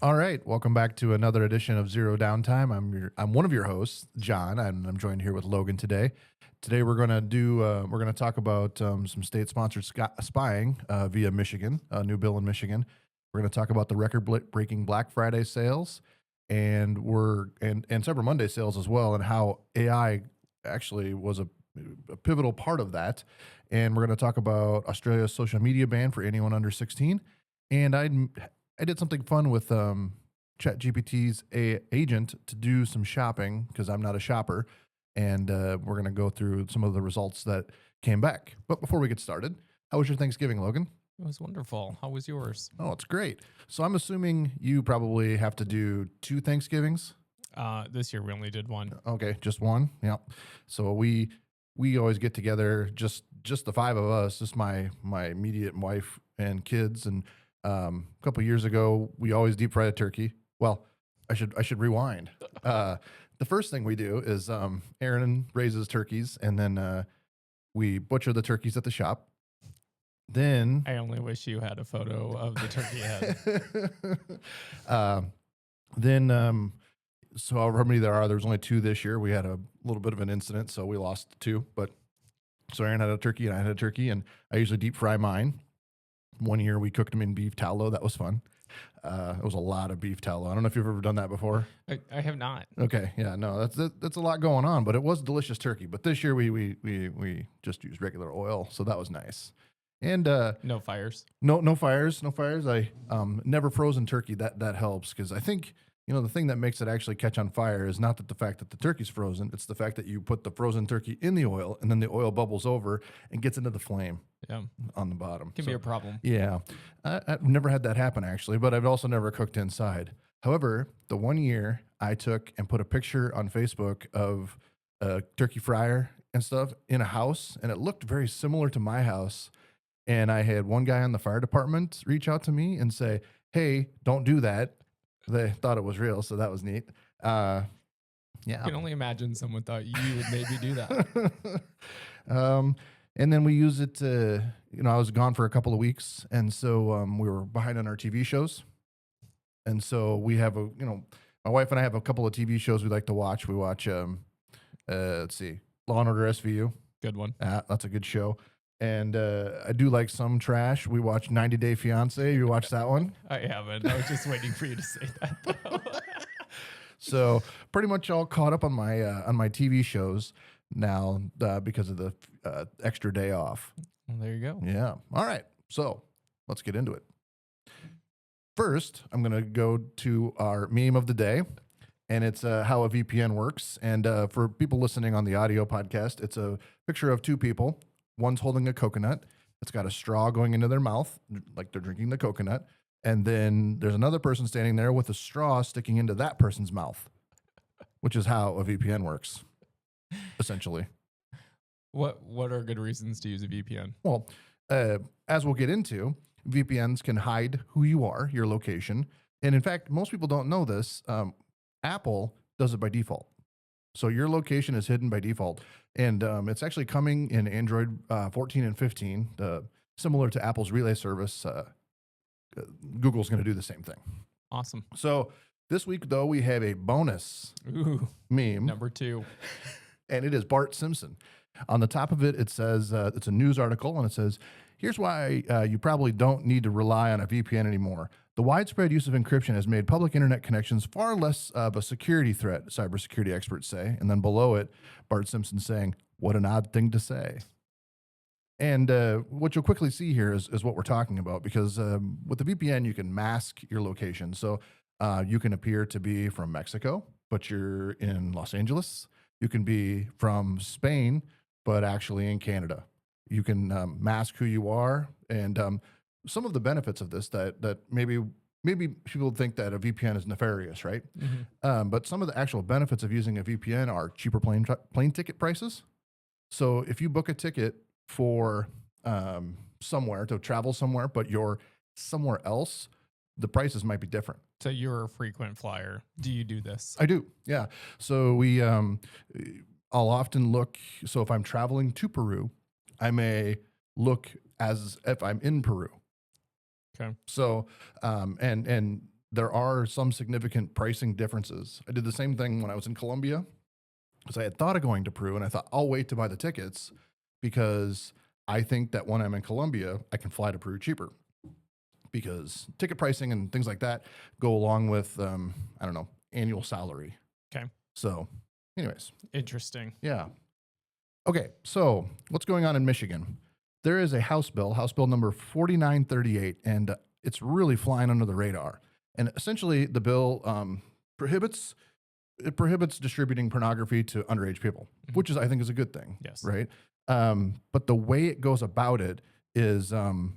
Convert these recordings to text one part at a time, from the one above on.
All right, welcome back to another edition of Zero Downtime. I'm one of your hosts, John, and I'm joined here with Logan today. Today we're gonna talk about some state-sponsored spying via Michigan, a new bill in Michigan. We're gonna talk about the record-breaking Black Friday sales, and and Cyber Monday sales as well, and how AI actually was a pivotal part of that. And we're gonna talk about Australia's social media ban for anyone under 16. And I did something fun with ChatGPT's agent to do some shopping because I'm not a shopper, and we're gonna go through some of the results that came back. But before we get started, how was your Thanksgiving, Logan? It was wonderful. How was yours? Oh, it's great. So I'm assuming you probably have to do two Thanksgivings. This year we only did one. Okay, just one. Yeah. So we always get together, just the five of us, just my immediate wife and kids. And a couple years ago, we always deep fried a turkey. Well, I should rewind. The first thing we do is Aaron raises turkeys, and then we butcher the turkeys at the shop. Then I only wish you had a photo of the turkey head. then so however many there are, there's only two this year. We had a little bit of an incident, so we lost two. But so Aaron had a turkey and I had a turkey, and I usually deep fry mine. One year we cooked them in beef tallow. That was fun. It was a lot of beef tallow. I don't know if you've ever done that before. I have not. Okay, yeah, no, that's a lot going on, but it was delicious turkey. But this year we just used regular oil, so that was nice. And No fires. no fires, no fires. I never frozen turkey. That helps because I think the thing that makes it actually catch on fire is not that the fact that the turkey's frozen. It's the fact that you put the frozen turkey in the oil and then the oil bubbles over and gets into the flame Yeah, on the bottom. can be a problem. Yeah, I've never had that happen actually, but I've also never cooked inside. However, the one year I took and put a picture on Facebook of a turkey fryer and stuff in a house, and it looked very similar to my house. And I had one guy on the fire department reach out to me and say, "Hey, don't do that." They thought it was real, so that was neat. I Yeah. can only imagine someone thought you would maybe do that. And then we use it to, I was gone for a couple of weeks, and so we were behind on our TV shows. And so we have my wife and I have a couple of TV shows we like to watch. We watch, let's see, Law and Order SVU. Good one. That's a good show. And I do like some trash. We watch 90 Day Fiance. You watch that one? I haven't. I was just waiting for you to say that. Though. So pretty much all caught up on my TV shows now because of the extra day off. Well, there you go. Yeah. All right. So let's get into it. First, I'm going to go to our meme of the day, and it's how a VPN works. And for people listening on the audio podcast, it's a picture of two people. One's holding a coconut. It's got a straw going into their mouth, like they're drinking the coconut. And then there's another person standing there with a straw sticking into that person's mouth, which is how a VPN works, essentially. What are good reasons to use a VPN? Well, as we'll get into, VPNs can hide who you are, your location. And in fact, most people don't know this. Apple does it by default. So your location is hidden by default. And it's actually coming in Android 14 and 15, similar to Apple's Relay service. Google's going to do the same thing. Awesome. So this week, though, we have a bonus Ooh, meme, number 2. and it is Bart Simpson. On the top of it, it says, it's a news article, and it says, "Here's why you probably don't need to rely on a VPN anymore. The widespread use of encryption has made public internet connections far less of a security threat," cybersecurity experts say. And then below it, Bart Simpson saying, "What an odd thing to say." And what you'll quickly see here is what we're talking about, because with the VPN, you can mask your location. So you can appear to be from Mexico, but you're in Los Angeles. You can be from Spain, but actually in Canada. You can mask who you are. And some of the benefits of this that maybe people think that a VPN is nefarious, right? Mm-hmm. But some of the actual benefits of using a VPN are cheaper plane ticket prices. So if you book a ticket for somewhere to travel somewhere, but you're somewhere else, the prices might be different. So you're a frequent flyer. Do you do this? I do, yeah. So I'll often look. So if I'm traveling to Peru, I may look as if I'm in Peru. Okay. So and there are some significant pricing differences. I did the same thing when I was in Colombia, because I had thought of going to Peru, and I thought I'll wait to buy the tickets because I think that when I'm in Colombia, I can fly to Peru cheaper because ticket pricing and things like that go along with I don't know, annual salary. Okay. So, anyways, Interesting. yeah. Okay, so what's going on in Michigan? There is a House bill number 4938, and it's really flying under the radar. And essentially, the bill prohibits distributing pornography to underage people, which is, I think, is a good thing. Yes. Right. But the way it goes about it is kind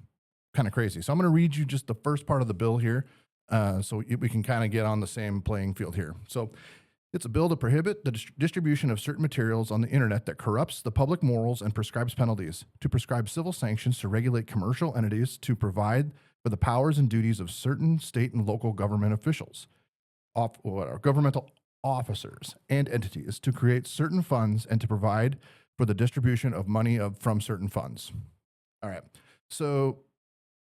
of crazy. So I'm going to read you just the first part of the bill here, so we can kind of get on the same playing field here. So it's a bill to prohibit the distribution of certain materials on the internet that corrupts the public morals and prescribes penalties, to prescribe civil sanctions, to regulate commercial entities, to provide for the powers and duties of certain state and local government officials, governmental officers and entities, to create certain funds and to provide for the distribution of money from certain funds. All right. So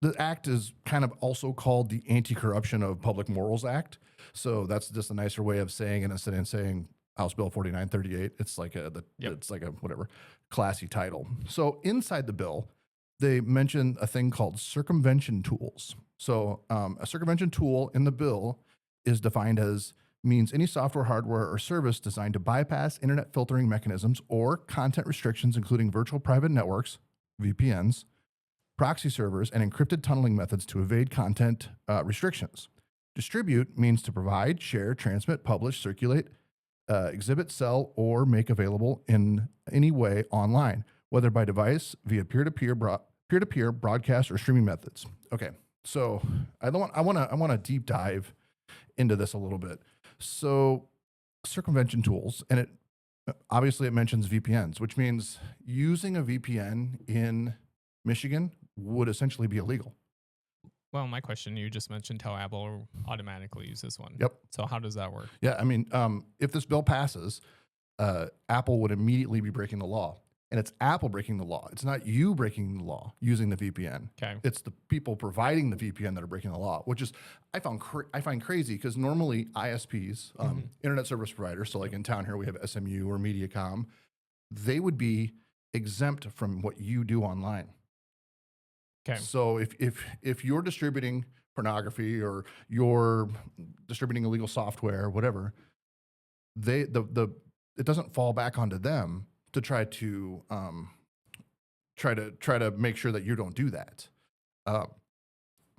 the act is kind of also called the Anti-Corruption of Public Morals Act. So that's just a nicer way of saying it instead of saying House Bill 4938. It's like it's like a whatever classy title. So inside the bill, they mention a thing called circumvention tools. So a circumvention tool in the bill is defined as means any software, hardware, or service designed to bypass internet filtering mechanisms or content restrictions, including virtual private networks, VPNs, proxy servers, and encrypted tunneling methods to evade content restrictions. Distribute means to provide, share, transmit, publish, circulate, exhibit, sell, or make available in any way online, whether by device, via peer-to-peer, broadcast, or streaming methods. Okay, so I want to deep dive into this a little bit. So circumvention tools, and it mentions VPNs, which means using a VPN in Michigan would essentially be illegal. Well, my question, you just mentioned how Apple automatically uses one. Yep. So how does that work? Yeah, I mean, if this bill passes, Apple would immediately be breaking the law. And it's Apple breaking the law. It's not you breaking the law using the VPN. Okay. It's the people providing the VPN that are breaking the law, which is I find crazy because normally ISPs, internet service providers, so like in town here we have SMU or Mediacom, they would be exempt from what you do online. Okay. So if you're distributing pornography or you're distributing illegal software or whatever, it doesn't fall back onto them to try to make sure that you don't do that.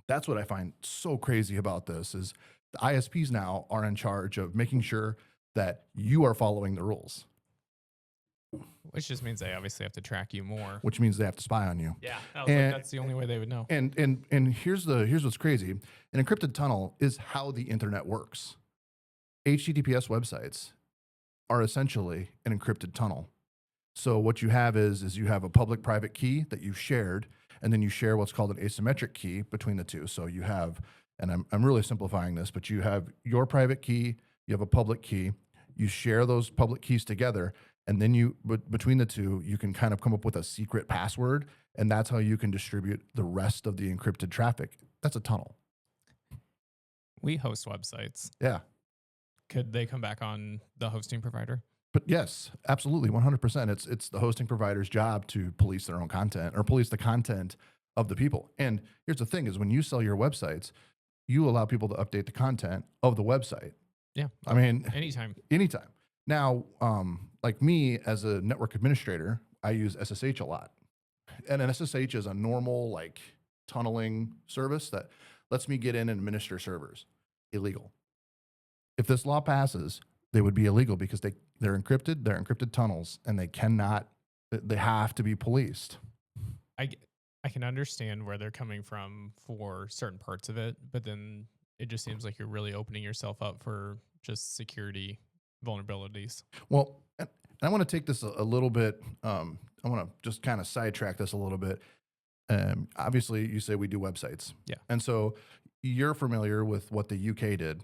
That's what I find so crazy about this is the ISPs now are in charge of making sure that you are following the rules. Which just means they obviously have to track you more. Which means they have to spy on you. Yeah, that's the only way they would know. And here's what's crazy: an encrypted tunnel is how the internet works. HTTPS websites are essentially an encrypted tunnel. So what you have is you have a public-private key that you shared, and then you share what's called an asymmetric key between the two. So you have, and I'm really simplifying this, but you have your private key, you have a public key, you share those public keys together, and then between the two, you can kind of come up with a secret password, and that's how you can distribute the rest of the encrypted traffic. That's a tunnel. We host websites. Yeah. Could they come back on the hosting provider? But yes, absolutely, 100%. It's the hosting provider's job to police their own content or police the content of the people. And here's the thing is when you sell your websites, you allow people to update the content of the website. Yeah. I mean, anytime. Now, like me as a network administrator, I use SSH a lot. And an SSH is a normal like tunneling service that lets me get in and administer servers. Illegal. If this law passes, they would be illegal because they're encrypted tunnels, and they have to be policed. I can understand where they're coming from for certain parts of it, but then it just seems like you're really opening yourself up for just security vulnerabilities. Well, and I want to take this a little bit, I want to just kind of sidetrack this a little bit. Obviously, you say we do websites. Yeah. And so you're familiar with what the UK did.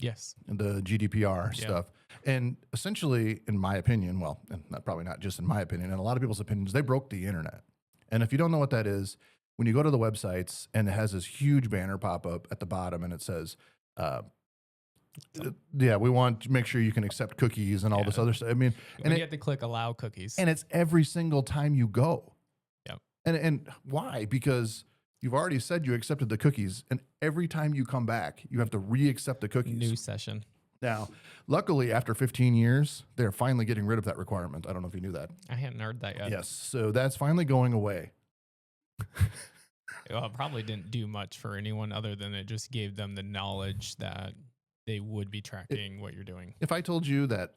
Yes. The GDPR stuff. And essentially, in my opinion, well, and probably not just in my opinion, in a lot of people's opinions, they broke the internet. And if you don't know what that is, when you go to the websites and it has this huge banner pop up at the bottom and it says, uh, yeah, we want to make sure you can accept cookies and all this Yeah. other stuff. I mean, When and you have to click allow cookies. it's every single time you go. Yep. And why? Because you've already said you accepted the cookies, and every time you come back, you have to re-accept the cookies. New session. Now, luckily, after 15 years, they're finally getting rid of that requirement. I don't know if you knew that. I hadn't heard that yet. Yes, so that's finally going away. Well, it probably didn't do much for anyone other than it just gave them the knowledge that they would be tracking what you're doing. If I told you that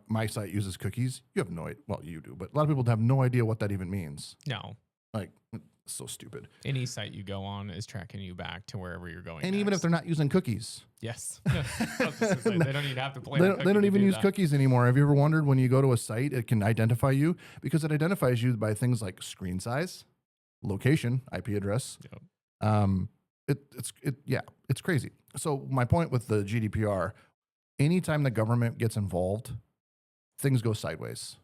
my site uses cookies, you have no idea. Well, you do, but a lot of people have no idea what that even means. No, Like, it's so stupid. any site you go on is tracking you back to wherever you're going. And even if next. they're not using cookies, Yes. I was just gonna say, they don't even have to play. they the don't, cookie to even do use that. cookies anymore. Have you ever wondered when you go to a site, it can identify you because it identifies you by things like screen size, location, IP address. Yep. It's crazy. So my point with the GDPR, anytime the government gets involved, things go sideways.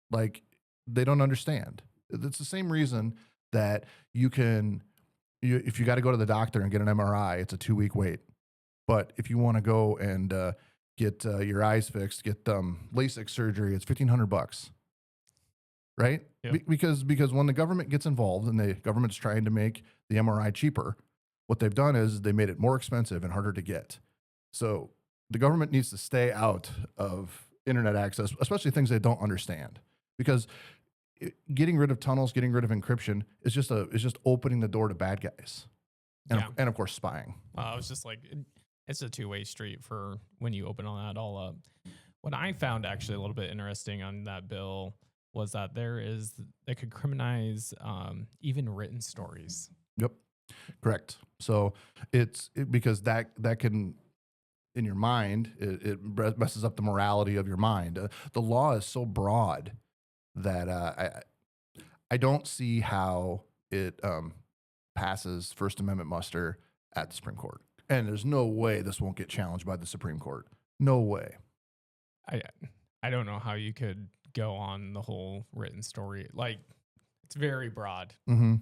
Like, they don't understand. It's the same reason that if you got to go to the doctor and get an MRI, it's a 2-week wait. But if you want to go and get your eyes fixed, get LASIK surgery, it's $1,500, right? Yep. Because when the government gets involved and the government's trying to make the MRI cheaper, what they've done is they made it more expensive and harder to get. So the government needs to stay out of internet access, especially things they don't understand, because getting rid of tunnels, getting rid of encryption is just opening the door to bad guys, and Yeah. and of course spying. I was just like, it's a two-way street for when you open all that all up. What I found actually a little bit interesting on that bill was that they could criminalize even written stories. Yep, correct. So because that can, in your mind, it messes up the morality of your mind. The law is so broad that I don't see how it passes First Amendment muster at the Supreme Court. And there's no way this won't get challenged by the Supreme Court. No way. I don't know how you could go on the whole written story. Like, it's very broad. Mm-hmm.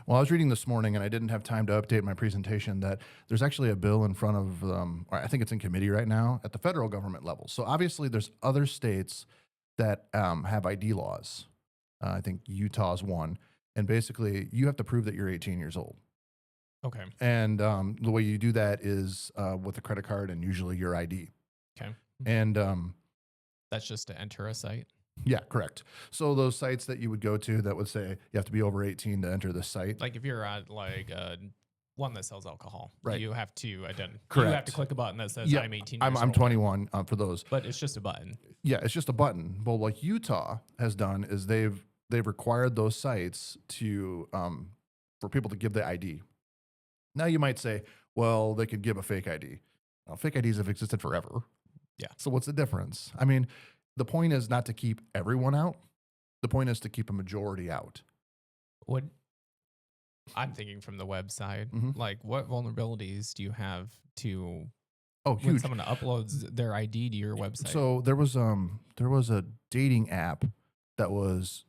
Well, I was reading this morning, and I didn't have time to update my presentation, that there's actually a bill in front of, or I think it's in committee right now at the federal government level. So obviously there's other states that have ID laws. I think Utah's one. And basically, you have to prove that you're 18 years old. Okay. And the way you do that is with a credit card and usually your ID. Okay. And That's just to enter a site. yeah, correct. So those sites that you would go to that would say you have to be over 18 to enter the site. Like if you're at like one that sells alcohol, Right. you have to identify. You Correct. have to click a button that says Yeah, I'm 18 I'm years old. 21 for those. But it's just a button. Yeah, it's just a button. Well, like Utah has done is they've required those sites to for people to give the ID. Now you might say, well, they could give a fake ID. Well, fake IDs have existed forever. Yeah. So what's the difference? I mean, the point is not to keep everyone out. The point is to keep a majority out. What I'm thinking from the website, Mhm. like what vulnerabilities do you have to Oh, when huge. someone uploads their ID to your website? So there was a dating app that was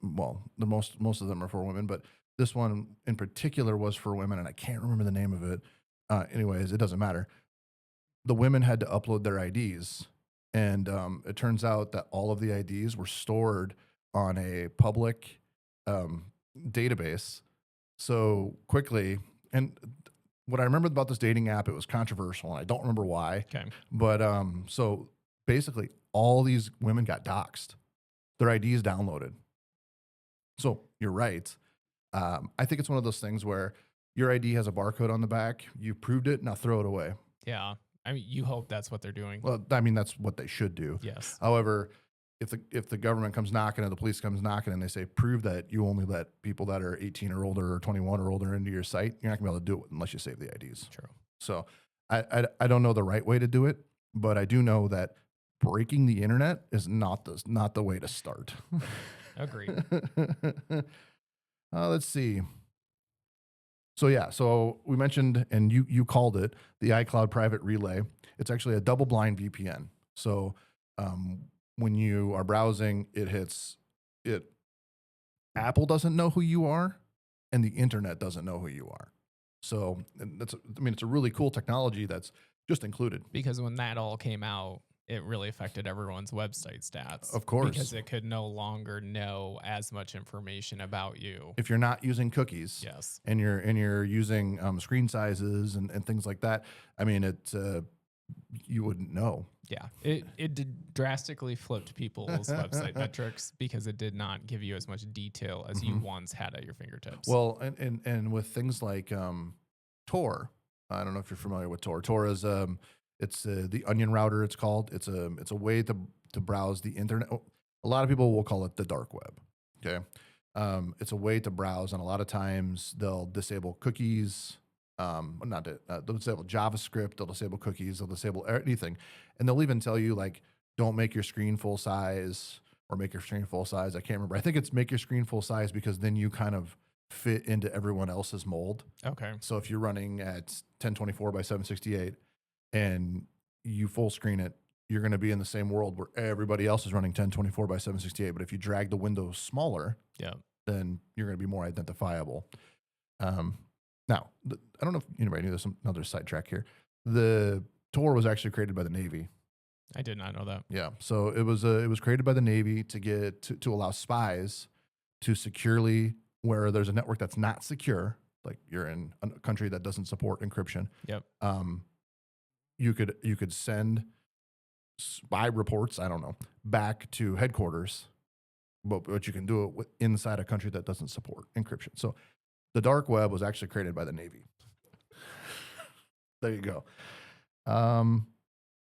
well, most of them are for women, but this one in particular was for women, and I can't remember the name of it. Anyways, it doesn't matter. The women had to upload their IDs, and it turns out that all of the IDs were stored on a public database. So quickly, and what I remember about this dating app, it was controversial, and I don't remember why. Okay. But so basically, all these women got doxxed. Their IDs downloaded. So you're right. I think it's one of those things where your ID has a barcode on the back. You proved it. Now throw it away. Yeah. I mean, you hope that's what they're doing. Well, I mean, that's what they should do. Yes. However, if the government comes knocking or the police comes knocking and they say, prove that you only let people that are 18 or older or 21 or older into your site, you're not gonna be able to do it unless you save the IDs. True. So I don't know the right way to do it, but I do know that breaking the internet is not the way to start. Agreed. Let's see. So yeah, so we mentioned, and you called it, the iCloud Private Relay. It's actually a double-blind VPN. So when you are browsing, it Apple doesn't know who you are, and the internet doesn't know who you are. So and it's a really cool technology that's just included. Because when that all came out, it really affected everyone's website stats. Of course. Because it could no longer know as much information about you. If you're not using cookies, Yes. and you're using screen sizes and things like that, I mean, you wouldn't know. Yeah. It did drastically flipped people's website metrics because it did not give you as much detail as you once had at your fingertips. Well, and with things like Tor, I don't know if you're familiar with Tor. Tor is it's the Onion router. It's called. It's a way to browse the internet. Oh, a lot of people will call it the dark web. Okay, it's a way to browse, and a lot of times they'll disable cookies. They'll disable JavaScript. They'll disable cookies. They'll disable anything, and they'll even tell you like, don't make your screen full size or make your screen full size. I can't remember. I think it's make your screen full size because then you kind of fit into everyone else's mold. Okay. So if you're running at 1024 by 768 and you full screen it, you're going to be in the same world where everybody else is running 1024 by 768. But if you drag the window smaller, Yeah. then you're going to be more identifiable. Now, I don't know if anybody knew this. Another sidetrack here. The Tor was actually created by the Navy. I did not know that. Yeah, so it was created by the Navy to allow spies to securely, where there's a network that's not secure, like you're in a country that doesn't support encryption. Yep. You could send spy reports, I don't know, back to headquarters, but you can do it inside a country that doesn't support encryption. So the dark web was actually created by the Navy. There you go.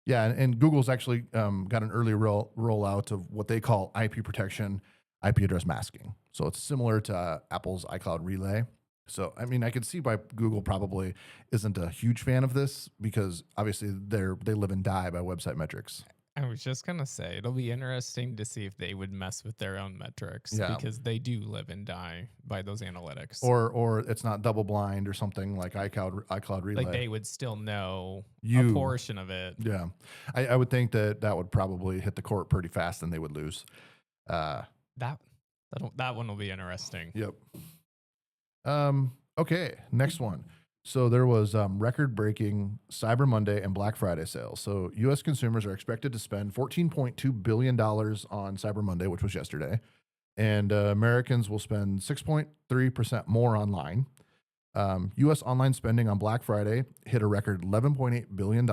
Yeah, and Google's actually got an early rollout of what they call IP protection, IP address masking. So it's similar to Apple's iCloud Relay. So, I mean, I could see why Google probably isn't a huge fan of this because obviously they live and die by website metrics. I was just going to say, it'll be interesting to see if they would mess with their own metrics because they do live and die by those analytics. Or it's not double blind or something like iCloud Relay. Like they would still know a portion of it. Yeah. I would think that would probably hit the court pretty fast and they would lose. That one will be interesting. Yep. Okay, next one. So there was record-breaking Cyber Monday and Black Friday sales. So U.S. consumers are expected to spend $14.2 billion on Cyber Monday, which was yesterday, and Americans will spend 6.3% more online. U.S. online spending on Black Friday hit a record $11.8 billion,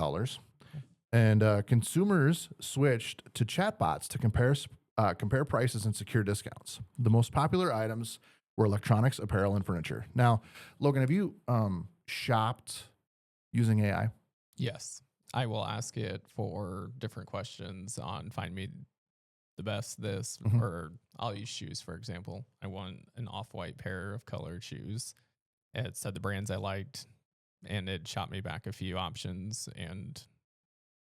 and consumers switched to chatbots to compare prices and secure discounts. The most popular items were electronics, apparel, and furniture. Now, Logan, have you shopped using AI? Yes. I will ask it for different questions on find me the best this, or I'll use shoes, for example. I want an off-white pair of colored shoes. It said the brands I liked, and it shot me back a few options, and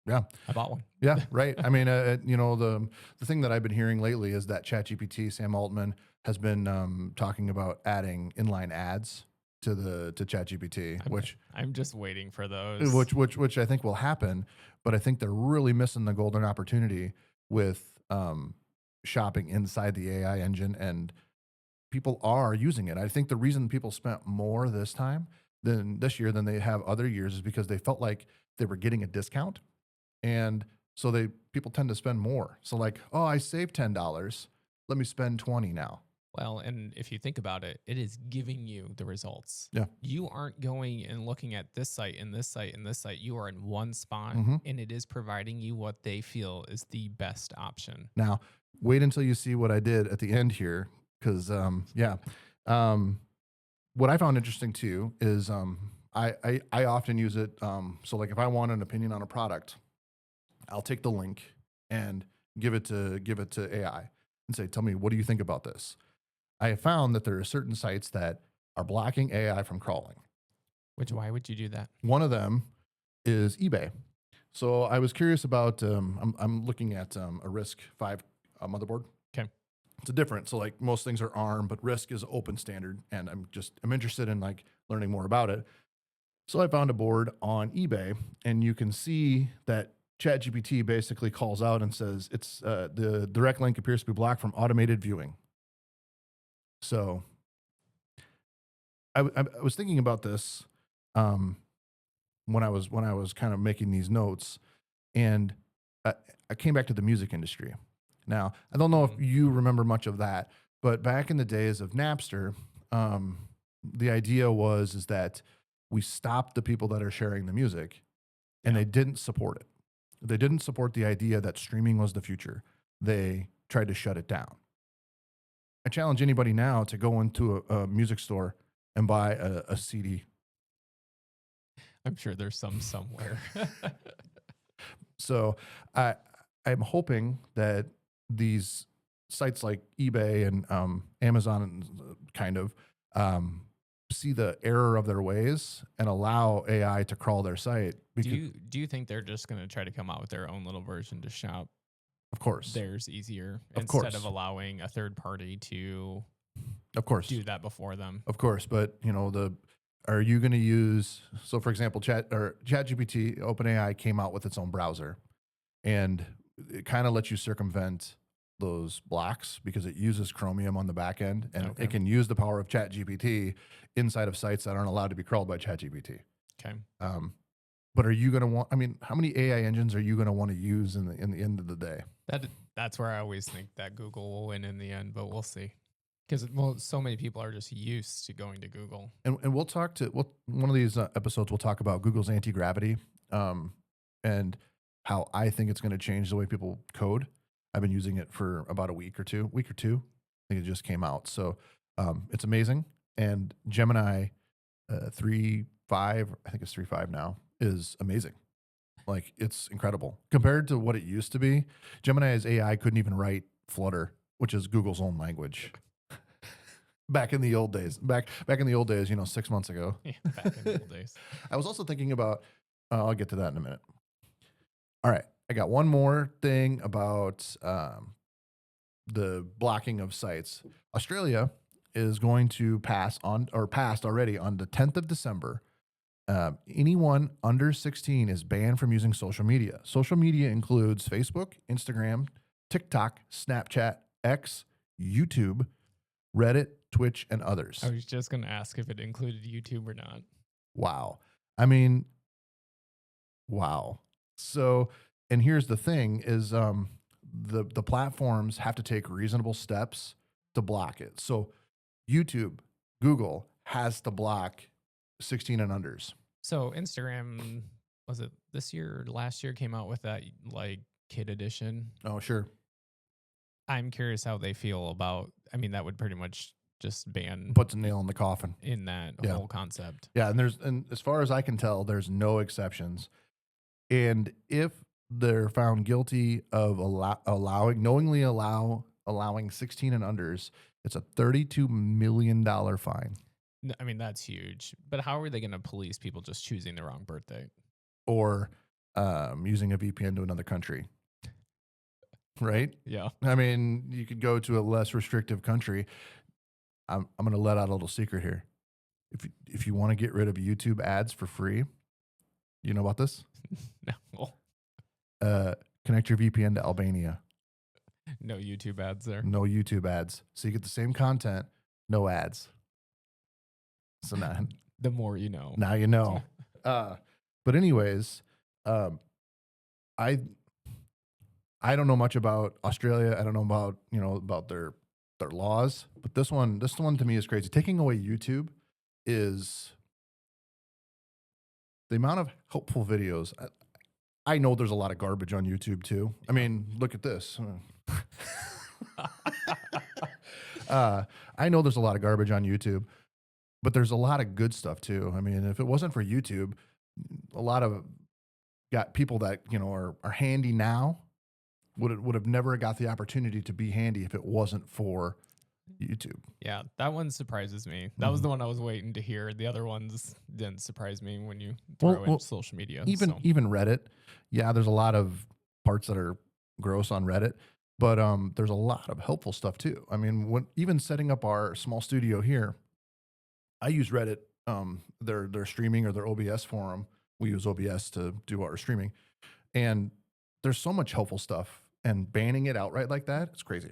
yeah, I bought one. Yeah, right. I mean, the thing that I've been hearing lately is that ChatGPT, Sam Altman, has been talking about adding inline ads to ChatGPT, I'm just waiting for those. Which I think will happen, but I think they're really missing the golden opportunity with shopping inside the AI engine, and people are using it. I think the reason people spent more this year than they have other years is because they felt like they were getting a discount. And so people tend to spend more. So like, oh, I saved $10. Let me spend 20 now. Well, and if you think about it, it is giving you the results. Yeah. You aren't going and looking at this site and this site and this site. You are in one spot, and it is providing you what they feel is the best option. Now, wait until you see what I did at the end here, because what I found interesting too is I often use it. So like if I want an opinion on a product, I'll take the link and give it to AI and say, tell me, what do you think about this? I have found that there are certain sites that are blocking AI from crawling. Why would you do that? One of them is eBay. So I was curious about, I'm looking at a RISC-V motherboard. Okay. It's different. So like most things are ARM, but RISC is open standard. And I'm interested in like learning more about it. So I found a board on eBay, and you can see that ChatGPT basically calls out and says the direct link appears to be blocked from automated viewing. So I was thinking about this um, when I was kind of making these notes, and I, I came back to the music industry. Now I don't know if Mm, you remember much of that, but back in the days of Napster, um, the idea was is that we stopped the people that are sharing the music, and yeah. they didn't support it. They didn't support the idea that streaming was the future. They tried to shut it down. I challenge anybody now to go into a music store and buy a CD. I'm sure there's some somewhere. So I I'm hoping that these sites like eBay and Amazon and kind of um, see the error of their ways and allow AI to crawl their site because, Do you think they're just going to try to come out with their own little version to shop of course, theirs easier of instead of course, allowing a third party to of course, do that before them? of course. But you know the are you going to use so for example, ChatGPT, OpenAI came out with its own browser and it kind of lets you circumvent those blocks because it uses Chromium on the back end and Okay. it can use the power of ChatGPT inside of sites that aren't allowed to be crawled by ChatGPT. Okay. Um, but are you going to want? I mean, how many AI engines are you going to want to use in the end of the day? That that's where I always think that Google will win in the end, but we'll see. Because well, so many people are just used to going to Google. And we'll talk to one of these episodes. We'll talk about Google's anti gravity and how I think it's going to change the way people code. I've been using it for about a week or two. I think it just came out, so it's amazing. And Gemini 3.5, I think it's 3.5 now, is amazing. Like it's incredible compared to what it used to be. Gemini's AI couldn't even write Flutter, which is Google's own language. Back in the old days, back in the old days, 6 months ago. Yeah, back in the old days. I was also thinking about. I'll get to that in a minute. All right, I got one more thing about the blocking of sites. Australia is going to pass on or passed already on the 10th of December. Anyone under 16 is banned from using social media. Social media includes Facebook, Instagram, TikTok, Snapchat, X, YouTube, Reddit, Twitch, and others. I was just going to ask if it included YouTube or not. Wow. I mean, wow. So, and here's the thing is the platforms have to take reasonable steps to block it. So, YouTube, Google has to block 16 and unders. So Instagram, was it this year or last year, came out with that like kid edition? Oh, sure. I'm curious how they feel about. I mean, that would pretty much just ban Puts a nail in the coffin. in that Yeah. whole concept. Yeah, and as far as I can tell, there's no exceptions. And if they're found guilty of allowing 16 and unders, it's a $32 million fine. I mean, that's huge. But how are they going to police people just choosing the wrong birthday? Or using a VPN to another country. Right? Yeah. I mean, you could go to a less restrictive country. I'm going to let out a little secret here. If you want to get rid of YouTube ads for free, you know about this? No. Connect your VPN to Albania. No YouTube ads there. No YouTube ads. So you get the same content, no ads. So The more you know. now you know. But anyways, I don't know much about Australia. I don't know about their laws. But this one to me is crazy. Taking away YouTube is the amount of helpful videos. I know there's a lot of garbage on YouTube too. I mean, look at this. I know there's a lot of garbage on YouTube, but there's a lot of good stuff too. I mean, if it wasn't for YouTube, a lot of got people that are handy now would have never got the opportunity to be handy if it wasn't for YouTube. Yeah, that one surprises me. That was the one I was waiting to hear. The other ones didn't surprise me when you throw in social media. Even Reddit. Yeah, there's a lot of parts that are gross on Reddit, but there's a lot of helpful stuff too. I mean, even setting up our small studio here, I use Reddit, their streaming or their OBS forum. We use OBS to do our streaming, and there's so much helpful stuff. And banning it outright like that, it's crazy.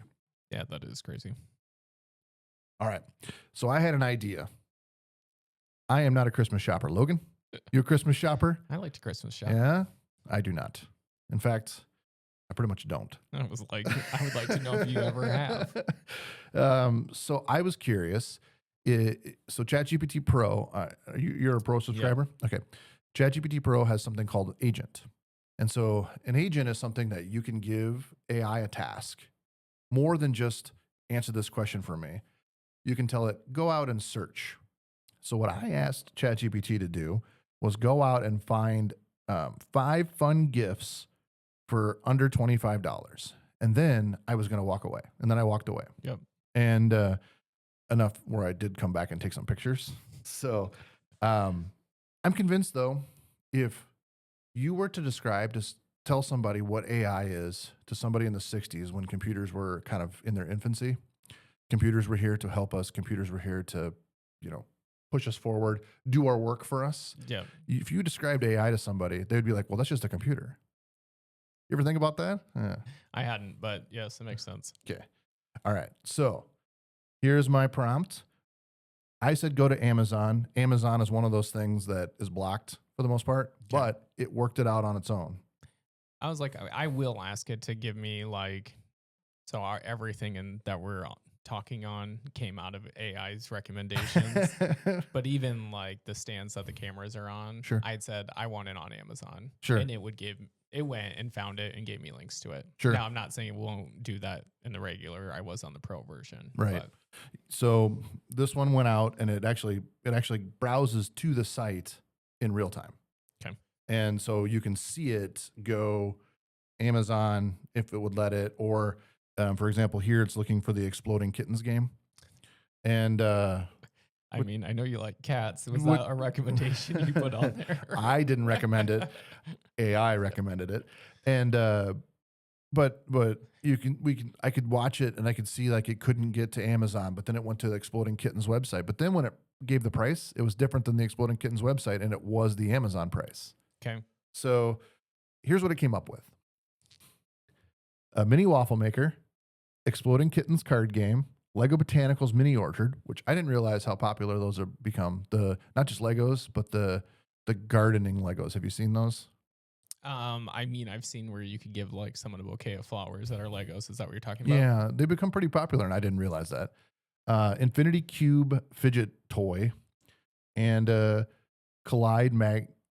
Yeah, that is crazy. All right. So I had an idea. I am not a Christmas shopper. Logan, you a Christmas shopper? I like to Christmas shop. Yeah, I do not. In fact, I pretty much don't. I was like, I would like to know if you ever have. So I was curious. So ChatGPT Pro, you're a Pro subscriber? Okay. ChatGPT Pro has something called Agent. And so an agent is something that you can give AI a task more than just answer this question for me. You can tell it, go out and search. So what I asked ChatGPT to do was go out and find 5 fun gifts for under $25. And then I was going to walk away. And then I walked away. Yep. And enough where I did come back and take some pictures. So I'm convinced, though, if you were to tell somebody what AI is to somebody in the 60s when computers were kind of in their infancy, computers were here to help us. Computers were here to, push us forward, do our work for us. Yeah. If you described AI to somebody, they'd be like, well, that's just a computer. You ever think about that? Yeah. I hadn't, but yes, it makes sense. Okay. All right. So here's my prompt. I said go to Amazon. Amazon is one of those things that is blocked for the most part, but it worked it out on its own. I was like, I will ask it to give me everything that we're talking on came out of AI's recommendations. But even like the stands that the cameras are on, Sure. I'd said I want it on Amazon. Sure. And it went and found it and gave me links to it. Sure. Now I'm not saying it won't do that in the regular. I was on the Pro version. Right. But So this one went out and it actually browses to the site in real time. Okay. And so you can see it go Amazon if it would let it, or for example, here it's looking for the Exploding Kittens game. And I mean, I know you like cats. Was that a recommendation you put on there? I didn't recommend it. AI recommended it. And but I could watch it and I could see like it couldn't get to Amazon, but then it went to the Exploding Kittens website. But then when it gave the price, it was different than the Exploding Kittens website, and it was the Amazon price. Okay. So here's what it came up with: a mini waffle maker, Exploding Kittens card game, Lego Botanicals mini orchard, which I didn't realize how popular those have become. Not just Legos, but the gardening Legos. Have you seen those? I mean, I've seen where you could give like someone a bouquet of flowers that are Legos. Is that what you're talking about? Yeah, they've become pretty popular, and I didn't realize that. Infinity Cube fidget toy, and Collide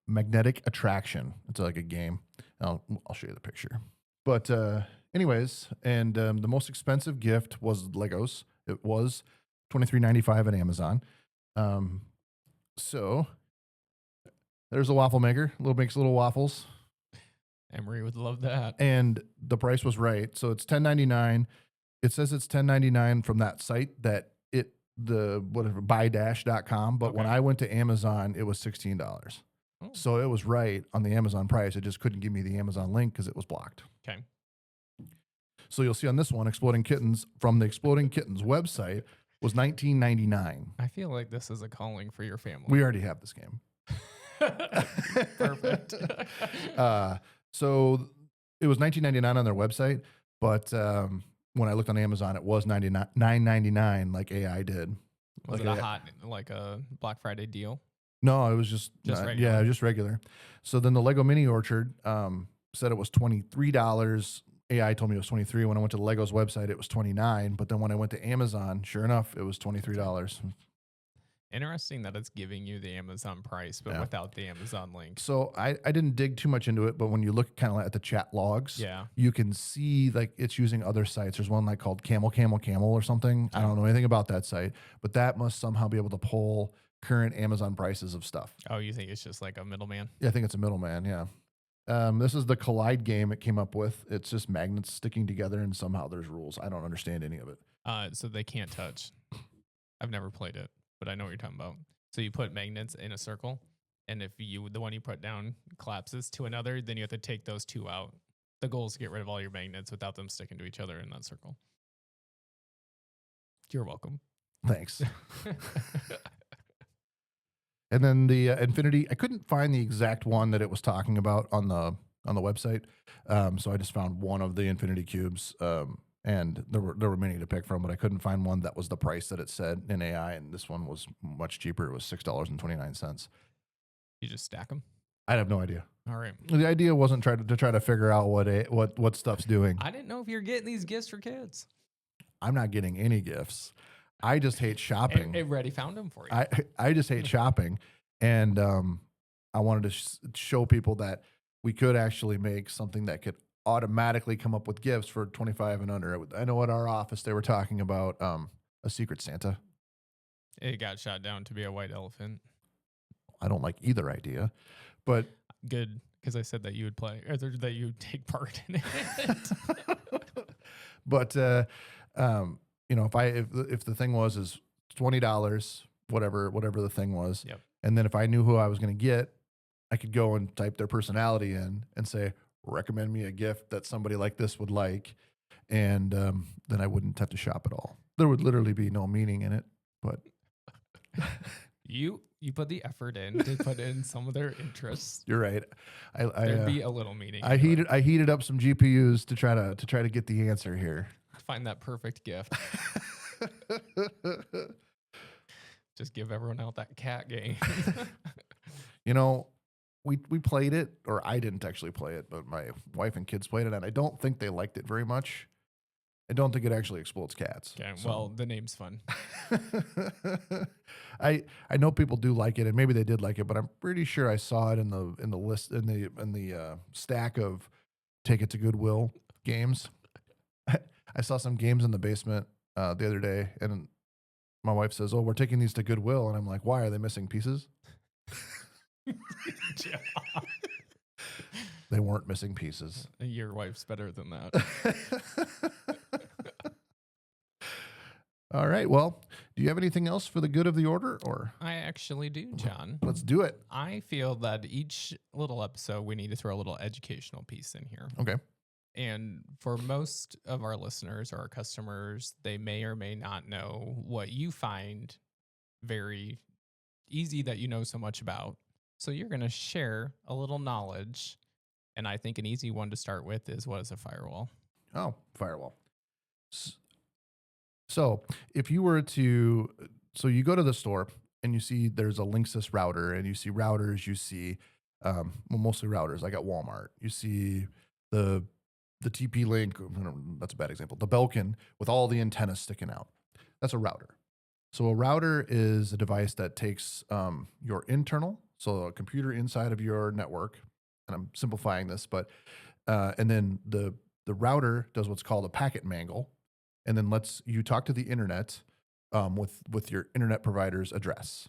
magnetic attraction. It's like a game. I'll show you the picture. But anyways, and the most expensive gift was Legos. It was $23.95 at Amazon. So there's a waffle maker. Makes little waffles. Emery would love that. And the price was right. So it's $10.99. It says it's $10.99 from that site buydash.com. But when I went to Amazon, it was $16. Oh. So it was right on the Amazon price. It just couldn't give me the Amazon link because it was blocked. Okay. So you'll see on this one, Exploding Kittens from the Exploding Kittens website was $19.99. I feel like this is a calling for your family. We already have this game. Perfect. So it was $19.99 on their website, but when I looked on Amazon, it was $9.99 like AI did. Was it a Black Friday deal? No, it was just regular. Yeah, just regular. So then the Lego Mini Orchard said it was $23. AI told me it was $23. When I went to the Legos website, it was $29. But then when I went to Amazon, sure enough, it was $23. Interesting that it's giving you the Amazon price, but without the Amazon link. So I didn't dig too much into it, but when you look kind of at the chat logs, you can see like it's using other sites. There's one like called Camel or something. I don't know anything about that site, but that must somehow be able to pull current Amazon prices of stuff. Oh, you think it's just like a middleman? Yeah, I think it's a middleman. Yeah. This is the Collide game it came up with. It's just magnets sticking together, and somehow there's rules. I don't understand any of it. So they can't touch. I've never played it, but I know what you're talking about. So you put magnets in a circle, and if the one you put down collapses to another, then you have to take those two out. The goal is to get rid of all your magnets without them sticking to each other in that circle. You're welcome. Thanks. And then the Infinity, I couldn't find the exact one that it was talking about on the website, so I just found one of the Infinity cubes. And there were many to pick from, but I couldn't find one that was the price that it said in AI. And this one was much cheaper. It was $6.29. You just stack them. I have no idea. All right. The idea wasn't to try to figure out what stuff's doing. I didn't know if you're getting these gifts for kids. I'm not getting any gifts. I just hate shopping. It already found them for you. I just hate shopping, and I wanted to show people that we could actually make something that could automatically come up with gifts for 25 and under. I know at our office they were talking about a Secret Santa. It got shot down to be a white elephant. I don't like either idea, but Good, because I said that you would play, or that you would take part in it. but you know, if the thing is $20, whatever the thing was, Yep. and then if I knew who I was going to get, I could go and type their personality in and say, recommend me a gift that somebody like this would like, and then I wouldn't have to shop at all. There would literally be no meaning in it, but You put the effort in to put in some of their interests. you're right. There'd be a little meaning. I heated up some GPUs to try to get the answer here. Find that perfect gift. Just give everyone out that cat game. You know, we played it, or I didn't actually play it, but my wife and kids played it, and I don't think they liked it very much. I don't think it actually explodes cats. Okay, so. well, the name's fun. I know people do like it, and maybe they did like it, but I'm pretty sure I saw it in the list in the stack of Take It to Goodwill games. I saw some games in the basement the other day, and my wife says, "Oh, we're taking these to Goodwill," and I'm like, "Why are they missing pieces?" They weren't missing pieces. Your wife's better than that. All right. Well, do you have anything else for the good of the order, or I actually do, John. let's do it? I feel that each little episode, we need to throw a little educational piece in here. Okay. And for most of our listeners or our customers, they may or may not know what you find very easy that you know so much about. So you're going to share a little knowledge. And I think an easy one to start with is, what is a firewall? Oh, firewall. So if you were to, so you go to the store and you see there's a Linksys router, and you see routers, you see, well, mostly routers, like at Walmart. You see the TP-Link, that's a bad example, the Belkin with all the antennas sticking out. That's a router. So a router is a device that takes your internal, so a computer inside of your network, and I'm simplifying this, but, and then the router does what's called a packet mangle, and then lets you talk to the internet with your internet provider's address.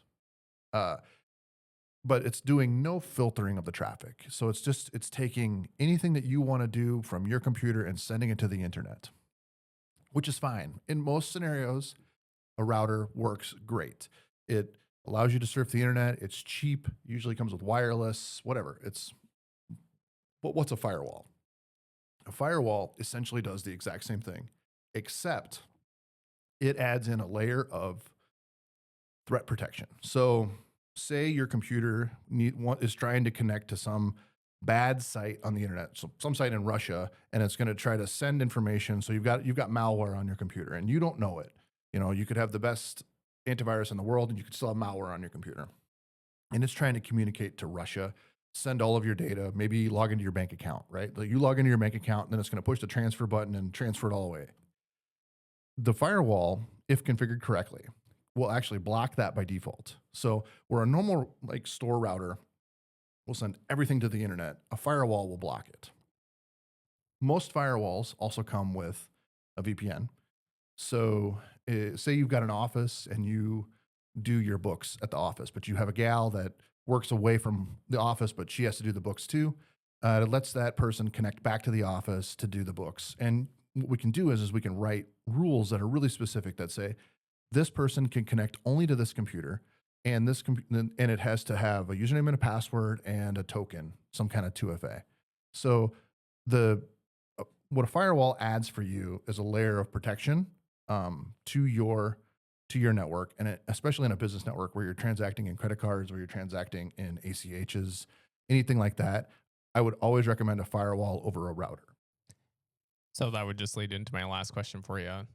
But it's doing no filtering of the traffic. So it's taking anything that you want to do from your computer and sending it to the internet, which is fine. In most scenarios, a router works great. It allows you to surf the internet. It's cheap, usually comes with wireless, whatever. But what's a firewall? A firewall essentially does the exact same thing, except it adds in a layer of threat protection. So say your computer is trying to connect to some bad site on the internet, so some site in Russia, and it's going to try to send information. So you've got malware on your computer, and you don't know it. You know, you could have the best antivirus in the world, and you could still have malware on your computer. And it's trying to communicate to Russia, send all of your data, maybe log into your bank account, right? Like you log into your bank account, and then it's going to push the transfer button and transfer it all away. The firewall, if configured correctly, will actually block that by default. So where a normal like store router will send everything to the internet, a firewall will block it. Most firewalls also come with a VPN. So say you've got an office and you do your books at the office, but you have a gal that works away from the office, but she has to do the books too. It lets that person connect back to the office to do the books. And what we can do is we can write rules that are really specific that say, this person can connect only to this computer, and and it has to have a username and a password and a token, some kind of 2FA. So what a firewall adds for you is a layer of protection to your network, and especially in a business network where you're transacting in credit cards or you're transacting in ACHs, anything like that. I would always recommend a firewall over a router. So that would just lead into my last question for you.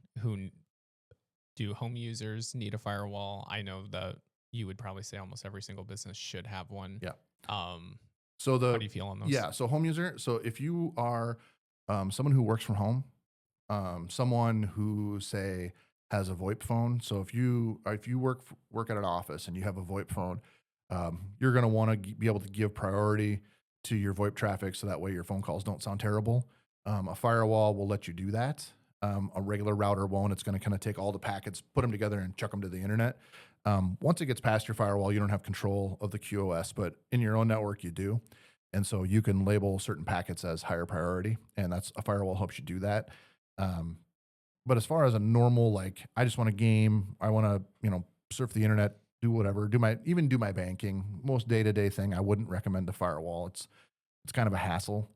Do home users need a firewall? I know that you would probably say almost every single business should have one. Yeah. Um, So how do you feel on those? yeah, so home user. So if you are someone who works from home, someone who say has a VoIP phone. So if you work at an office and you have a VoIP phone, you're going to want to be able to give priority to your VoIP traffic, so that way your phone calls don't sound terrible. A firewall will let you do that. A regular router won't. It's going to kind of take all the packets, put them together, and chuck them to the internet. Once it gets past your firewall, you don't have control of the QoS, but in your own network, you do. And so you can label certain packets as higher priority, and that's a firewall helps you do that. But as far as a normal, like, I just want to game, I want to, surf the internet, do whatever, do my banking, most day-to-day thing, I wouldn't recommend a firewall. It's kind of a hassle.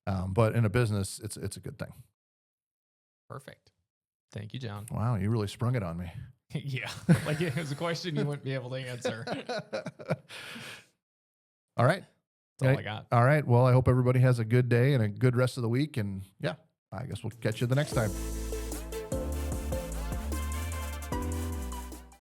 But in a business, it's a good thing. Perfect. Thank you, John. Wow, you really sprung it on me. Yeah. Like it was a question you wouldn't be able to answer. All right. That's all I got. All right. Well, I hope everybody has a good day and a good rest of the week. And yeah, I guess we'll catch you the next time.